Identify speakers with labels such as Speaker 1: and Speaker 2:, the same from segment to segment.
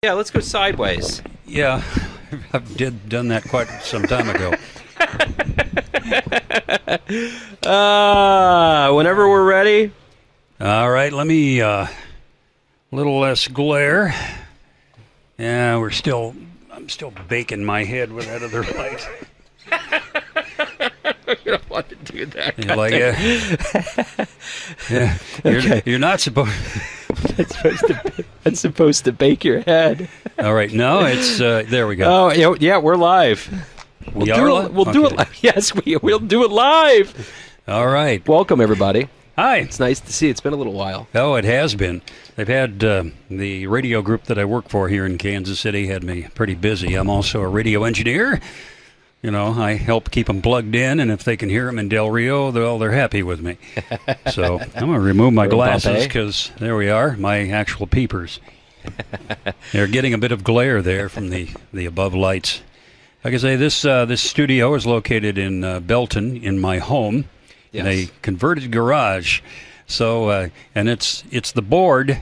Speaker 1: Yeah, let's go sideways.
Speaker 2: Yeah, I've done that quite some time ago.
Speaker 1: Whenever we're ready.
Speaker 2: All right, let me a little less glare. Yeah, I'm still baking my head with that other light.
Speaker 1: You don't want to do that.
Speaker 2: You like it? Yeah. You're not supposed.
Speaker 1: That's supposed to bake your head.
Speaker 2: All right, no, it's there we go.
Speaker 1: Oh, yeah, we're live. We'll do it live. Yes, we'll do it live.
Speaker 2: All right.
Speaker 1: Welcome, everybody.
Speaker 2: Hi.
Speaker 1: It's nice to see you. It's been a little while.
Speaker 2: Oh, it has been. They've had the radio group that I work for here in Kansas City had me pretty busy. I'm also a radio engineer. You know, I help keep them plugged in, and if they can hear them in Del Rio, they're happy with me. So I'm going to remove my glasses because there we are, my actual peepers. They're getting a bit of glare there from the above lights. Like I say, this studio is located in Belton, in my home, in a converted garage. So, and it's the board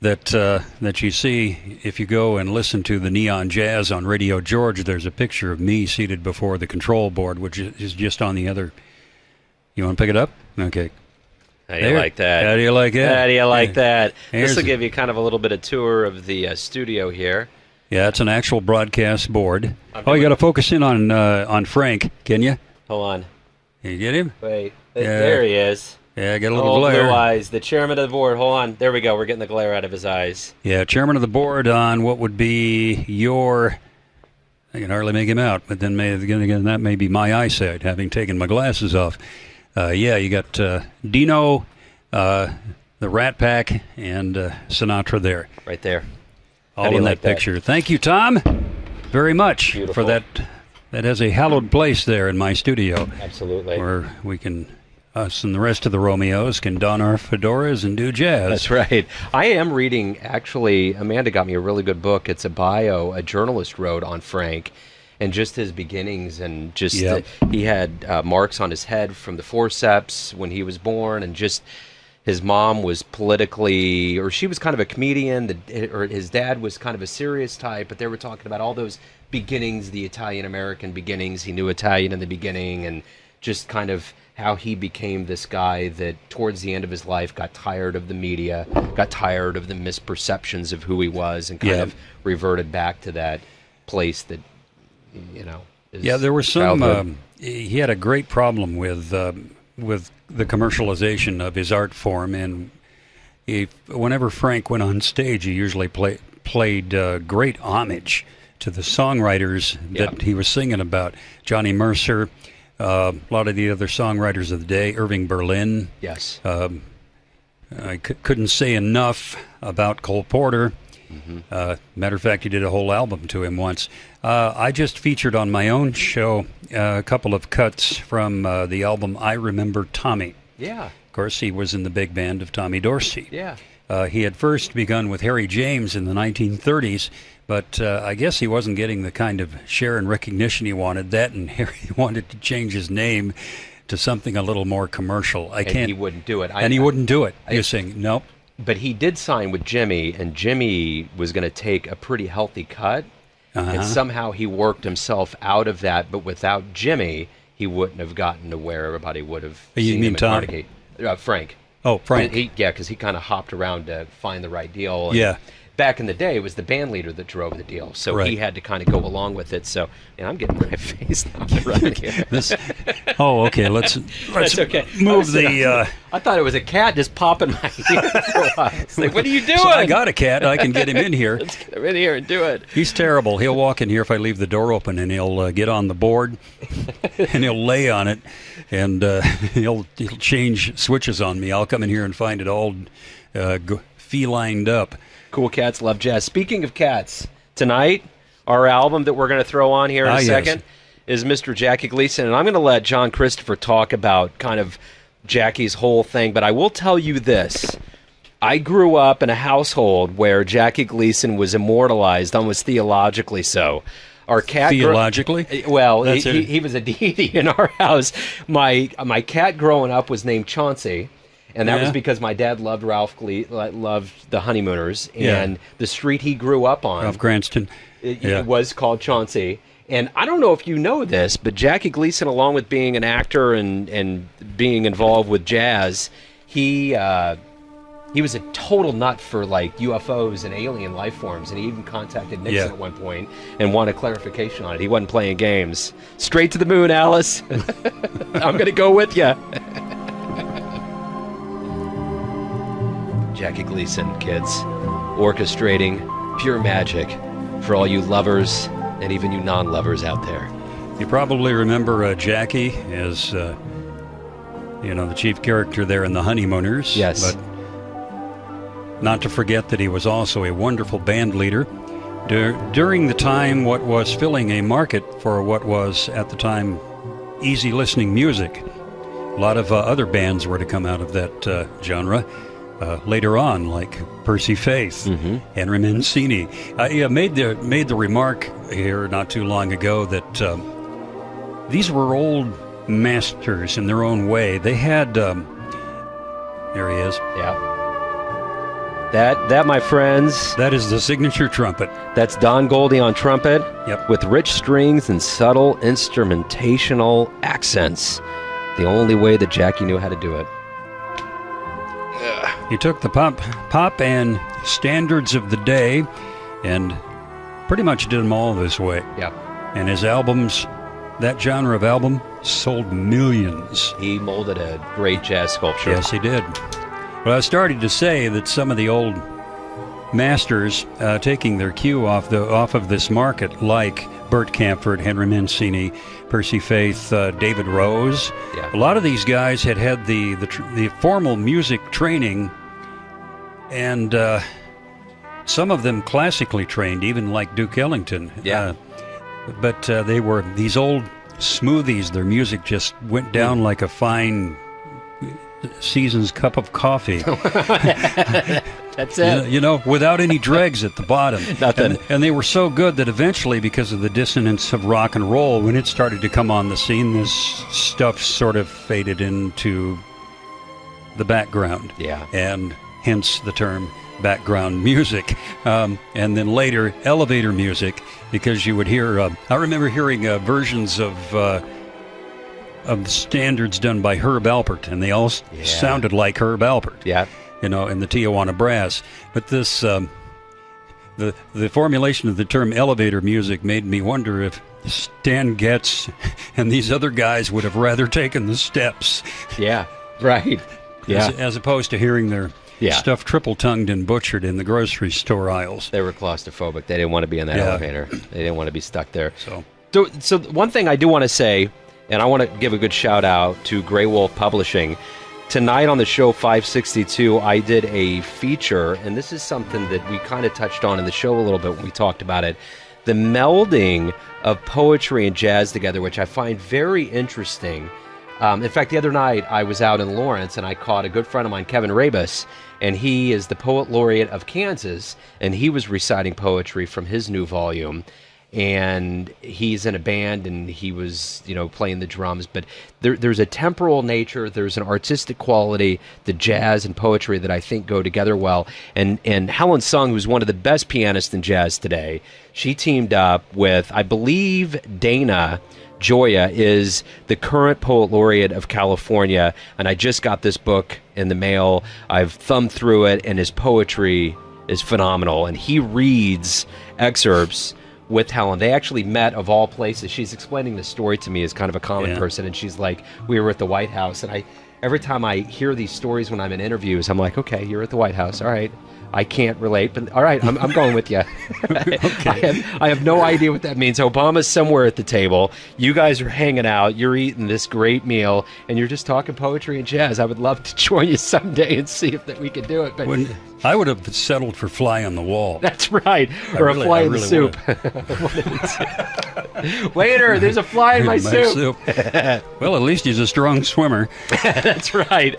Speaker 2: that you see if you go and listen to the Neon Jazz on Radio George. There's a picture of me seated before the control board, which is just on the other. You want to pick it up? Okay.
Speaker 1: How do you like that?
Speaker 2: How do you like it?
Speaker 1: How do you like that? This will
Speaker 2: Here's
Speaker 1: give you kind of a little bit of tour of the studio here.
Speaker 2: Yeah, it's an actual broadcast board. You got to focus in on Frank, can you?
Speaker 1: Hold on.
Speaker 2: Can you get him?
Speaker 1: Wait. There he is.
Speaker 2: Yeah, get a little glare.
Speaker 1: Blue eyes. The chairman of the board. Hold on. There we go. We're getting the glare out of his eyes.
Speaker 2: Yeah, chairman of the board on what would be your... I can hardly make him out, but then again, that may be my eyesight, having taken my glasses off. Yeah, you got Dino, the Rat Pack, and Sinatra there.
Speaker 1: Right there.
Speaker 2: All in that picture. Thank you, Tom, very much for that. That has a hallowed place there in my studio.
Speaker 1: Absolutely.
Speaker 2: Where we can... Us and the rest of the Romeos can don our fedoras and do jazz.
Speaker 1: That's right. I am reading, actually, Amanda got me a really good book. It's a bio a journalist wrote on Frank and just his beginnings. And just he had marks on his head from the forceps when he was born. And just his mom was politically, or she was kind of a comedian, or his dad was kind of a serious type. But they were talking about all those beginnings, the Italian-American beginnings. He knew Italian in the beginning and just kind of... how he became this guy that towards the end of his life got tired of the media, got tired of the misperceptions of who he was, and kind of reverted back to that place that, you know, is
Speaker 2: there was some... he had a great problem with the commercialization of his art form, and whenever Frank went on stage, he usually played great homage to the songwriters that he was singing about. Johnny Mercer... a lot of the other songwriters of the day, Irving Berlin.
Speaker 1: Yes.
Speaker 2: I couldn't say enough about Cole Porter. Mm-hmm. Matter of fact, he did a whole album to him once. I just featured on my own show a couple of cuts from the album I Remember Tommy.
Speaker 1: Yeah.
Speaker 2: Of course, he was in the big band of Tommy Dorsey.
Speaker 1: Yeah.
Speaker 2: He had first begun with Harry James in the 1930s, but I guess he wasn't getting the kind of share and recognition he wanted. That, and Harry wanted to change his name to something a little more commercial.
Speaker 1: He wouldn't do it.
Speaker 2: He wouldn't do it. He was saying, nope.
Speaker 1: But he did sign with Jimmy, and Jimmy was going to take a pretty healthy cut, and somehow he worked himself out of that. But without Jimmy, he wouldn't have gotten to where everybody would have seen him at Carnegie. Frank.
Speaker 2: Oh, Frank.
Speaker 1: Because he kind of hopped around to find the right deal. And back in the day, it was the band leader that drove the deal, so he had to kind of go along with it. So, and I'm getting my face now right here.
Speaker 2: Okay. Let's
Speaker 1: okay.
Speaker 2: Move the.
Speaker 1: I thought it was a cat just popping my ear for a while. It's like, what are you doing?
Speaker 2: So I got a cat. I can get him in here.
Speaker 1: Let's get him in here and do it.
Speaker 2: He's terrible. He'll walk in here if I leave the door open, and he'll get on the board, and he'll lay on it, and he'll change switches on me. I'll come in here and find it all felined up.
Speaker 1: Cool cats love jazz. Speaking of cats, tonight, our album that we're going to throw on here in a second is Mr. Jackie Gleason, and I'm going to let John Christoper talk about kind of Jackie's whole thing, but I will tell you this. I grew up in a household where Jackie Gleason was immortalized, almost theologically so. Our cat
Speaker 2: theologically?
Speaker 1: He was a deity in our house. My cat growing up was named Chauncey. And that was because my dad loved loved the Honeymooners, and the street he grew up on,
Speaker 2: Ralph Cranston,
Speaker 1: it was called Chauncey. And I don't know if you know this, but Jackie Gleason, along with being an actor and being involved with jazz, he was a total nut for like UFOs and alien life forms, and he even contacted Nixon at one point and wanted clarification on it. He wasn't playing games. Straight to the moon, Alice. I'm going to go with you. Jackie Gleason, kids, orchestrating pure magic for all you lovers and even you non-lovers out there.
Speaker 2: You probably remember Jackie as, the chief character there in The Honeymooners.
Speaker 1: Yes.
Speaker 2: But not to forget that he was also a wonderful band leader during the time what was filling a market for what was at the time easy listening music. A lot of other bands were to come out of that genre later on, like Percy Faith, Henry Mancini. He made the remark here not too long ago that these were old masters in their own way. They had there he is.
Speaker 1: Yeah. That, my friends...
Speaker 2: That is the signature trumpet.
Speaker 1: That's Don Goldie on trumpet.
Speaker 2: Yep.
Speaker 1: With rich strings and subtle instrumentational accents. The only way that Jackie knew how to do it.
Speaker 2: He took the pop and standards of the day and pretty much did them all this way.
Speaker 1: Yeah.
Speaker 2: And his albums, that genre of album, sold millions.
Speaker 1: He molded a great jazz sculpture.
Speaker 2: Yes, he did. Well, I was starting to say that some of the old masters taking their cue off of this market, like Bert Kaempfert, Henry Mancini, Percy Faith, David Rose.
Speaker 1: Yeah.
Speaker 2: A lot of these guys had the formal music training, and some of them classically trained, even like Duke Ellington.
Speaker 1: Yeah.
Speaker 2: But they were these old smoothies. Their music just went down like a fine season's cup of coffee.
Speaker 1: That's it.
Speaker 2: Without any dregs at the bottom.
Speaker 1: Nothing.
Speaker 2: And they were so good that eventually, because of the dissonance of rock and roll, when it started to come on the scene, this stuff sort of faded into the background.
Speaker 1: Yeah.
Speaker 2: And hence the term background music. And then later, elevator music, because you would hear, I remember hearing versions of the standards done by Herb Alpert, and they all sounded like Herb Alpert.
Speaker 1: Yeah.
Speaker 2: In the Tijuana Brass. But this, the formulation of the term elevator music made me wonder if Stan Getz and these other guys would have rather taken the steps.
Speaker 1: Yeah, right. Yeah.
Speaker 2: As opposed to hearing their stuff triple-tongued and butchered in the grocery store aisles.
Speaker 1: They were claustrophobic. They didn't want to be in that elevator. They didn't want to be stuck there. So one thing I do want to say, and I want to give a good shout out to Grey Wolf Publishing. Tonight on the show 562, I did a feature, and this is something that we kind of touched on in the show a little bit when we talked about it. The melding of poetry and jazz together, which I find very interesting. In fact, the other night I was out in Lawrence, and I caught a good friend of mine, Kevin Rabus, and he is the Poet Laureate of Kansas, and he was reciting poetry from his new volume. And he's in a band, and he was, playing the drums. But there's a temporal nature, there's an artistic quality, the jazz and poetry that I think go together well. And Helen Sung, who's one of the best pianists in jazz today, she teamed up with, I believe, Dana Gioia is the current Poet Laureate of California. And I just got this book in the mail. I've thumbed through it, and his poetry is phenomenal. And he reads excerpts with Helen. They actually met, of all places. She's explaining the story to me as kind of a common person, and she's like, we were at the White House, and every time I hear these stories when I'm in interviews, I'm like, okay, you're at the White House, all right. I can't relate, but all right, I'm going with you.
Speaker 2: Okay.
Speaker 1: I have no idea what that means. Obama's somewhere at the table. You guys are hanging out. You're eating this great meal, and you're just talking poetry and jazz. I would love to join you someday and see if we could do it. But
Speaker 2: I would have settled for fly on the wall.
Speaker 1: That's right, or a fly in the soup. Waiter, there's a fly in my soup.
Speaker 2: Well, at least he's a strong swimmer.
Speaker 1: That's right.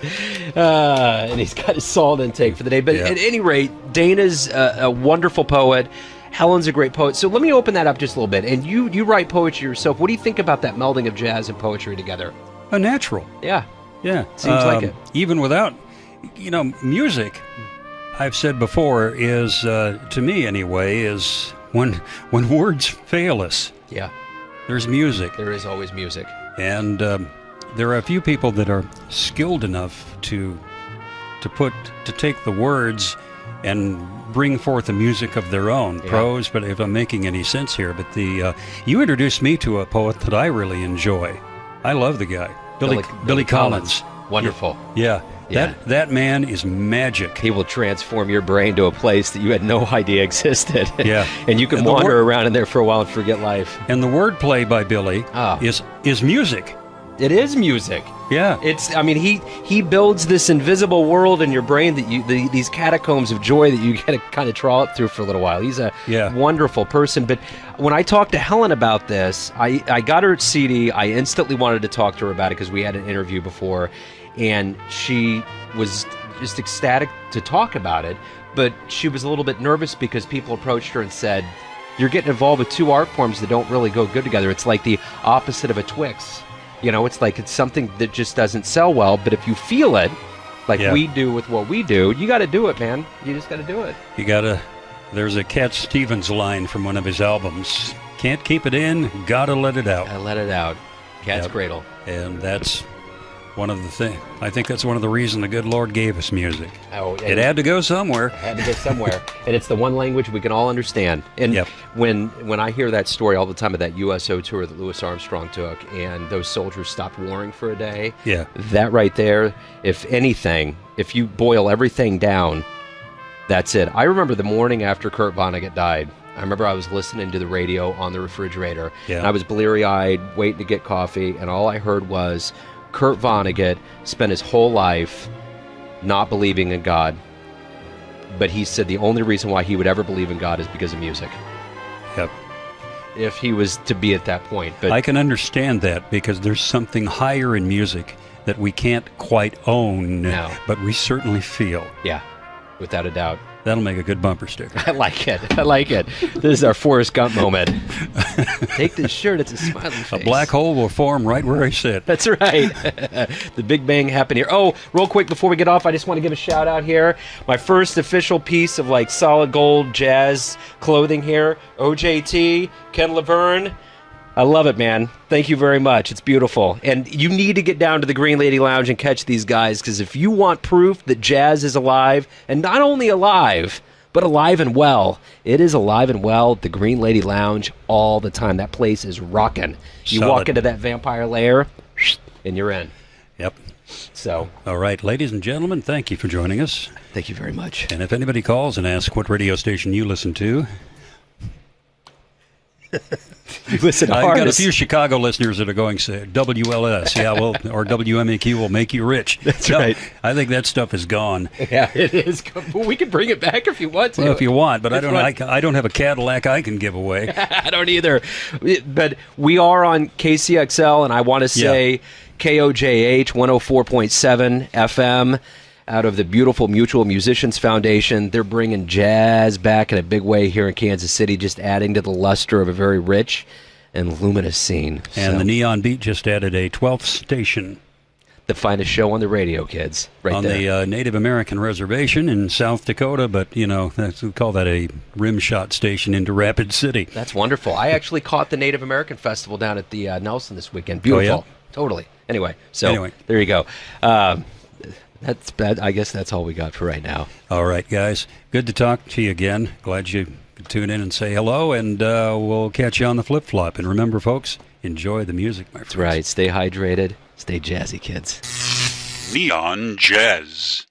Speaker 1: And he's got his salt intake for the day. But at any rate, Dana's a wonderful poet. Helen's a great poet. So let me open that up just a little bit. And you write poetry yourself. What do you think about that melding of jazz and poetry together?
Speaker 2: A natural.
Speaker 1: Yeah.
Speaker 2: Yeah.
Speaker 1: Seems like it.
Speaker 2: Even without music, I've said before, is, to me anyway, is when words fail us.
Speaker 1: Yeah.
Speaker 2: There's music.
Speaker 1: There is always music.
Speaker 2: And there are a few people that are skilled enough to take the words and bring forth a music of their own, prose, but if I'm making any sense here. But you introduced me to a poet that I really enjoy. I love the guy, Billy Collins.
Speaker 1: Wonderful.
Speaker 2: Yeah. That man is magic.
Speaker 1: He will transform your brain to a place that you had no idea existed.
Speaker 2: Yeah.
Speaker 1: And you can wander around in there for a while and forget life.
Speaker 2: And the wordplay by Billy is music.
Speaker 1: It is music.
Speaker 2: Yeah.
Speaker 1: He builds this invisible world in your brain that these catacombs of joy that you get to kind of trollop through for a little while. He's a wonderful person. But when I talked to Helen about this, I got her CD. I instantly wanted to talk to her about it because we had an interview before. And she was just ecstatic to talk about it, but she was a little bit nervous because people approached her and said, you're getting involved with two art forms that don't really go good together. It's like the opposite of a Twix. It's something that just doesn't sell well, but if you feel it, like we do with what we do, you got to do it, man. You just got to do it.
Speaker 2: There's a Cat Stevens line from one of his albums. Can't keep it in, gotta let it out.
Speaker 1: I let it out. Cat's Cradle.
Speaker 2: And that's one of the things. I think that's one of the reasons the good Lord gave us music. It had to go somewhere.
Speaker 1: And it's the one language we can all understand. And when I hear that story all the time of that USO tour that Louis Armstrong took, and those soldiers stopped warring for a day, that right there, if anything, if you boil everything down, that's it. I remember the morning after Kurt Vonnegut died. I remember I was listening to the radio on the refrigerator, and I was bleary-eyed, waiting to get coffee, and all I heard was Kurt Vonnegut spent his whole life not believing in God, but he said the only reason why he would ever believe in God is because of music.
Speaker 2: Yep.
Speaker 1: If he was to be at that point. But
Speaker 2: I can understand that because there's something higher in music that we can't quite own, but we certainly feel.
Speaker 1: Yeah, without a doubt.
Speaker 2: That'll make a good bumper sticker.
Speaker 1: I like it. This is our Forrest Gump moment. Take this shirt, it's a smiley face.
Speaker 2: A black hole will form right where I sit.
Speaker 1: That's right. The Big Bang happened here. Oh, real quick before we get off, I just want to give a shout out here. My first official piece of solid gold jazz clothing here. OJT, Ken Laverne. I love it, man. Thank you very much. It's beautiful. And you need to get down to the Green Lady Lounge and catch these guys, because if you want proof that jazz is alive, and not only alive, but alive and well, it is alive and well at the Green Lady Lounge all the time. That place is rocking. You walk into that vampire lair, and you're in.
Speaker 2: Yep.
Speaker 1: So.
Speaker 2: All right, ladies and gentlemen, thank you for joining us.
Speaker 1: Thank you very much.
Speaker 2: And if anybody calls and asks what radio station you listen to,
Speaker 1: you listen to
Speaker 2: I've got a few Chicago listeners that are going, say, WLS, or WMAQ will make you rich.
Speaker 1: That's right.
Speaker 2: I think that stuff is gone.
Speaker 1: Yeah, it is. Well, we can bring it back if you want to.
Speaker 2: Well, if you want, but I don't have a Cadillac I can give away.
Speaker 1: I don't either. But we are on KCXL, and I want to say KOJH 104.7 FM. Out of the beautiful Mutual Musicians Foundation. They're bringing jazz back in a big way here in Kansas City, just adding to the luster of a very rich and luminous scene.
Speaker 2: And the Neon Beat just added a 12th station.
Speaker 1: The finest show on the radio, kids. Right there.
Speaker 2: On the Native American reservation in South Dakota, but, we call that a rim shot station into Rapid City.
Speaker 1: That's wonderful. I actually caught the Native American Festival down at the Nelson this weekend. Beautiful.
Speaker 2: Oh, yeah?
Speaker 1: Totally. Anyway, there you go. That's bad. I guess that's all we got for right now.
Speaker 2: All right, guys. Good to talk to you again. Glad you could tune in and say hello, and we'll catch you on the flip-flop. And remember, folks, enjoy the music, my friends.
Speaker 1: That's right. Stay hydrated. Stay jazzy, kids.
Speaker 3: Neon Jazz.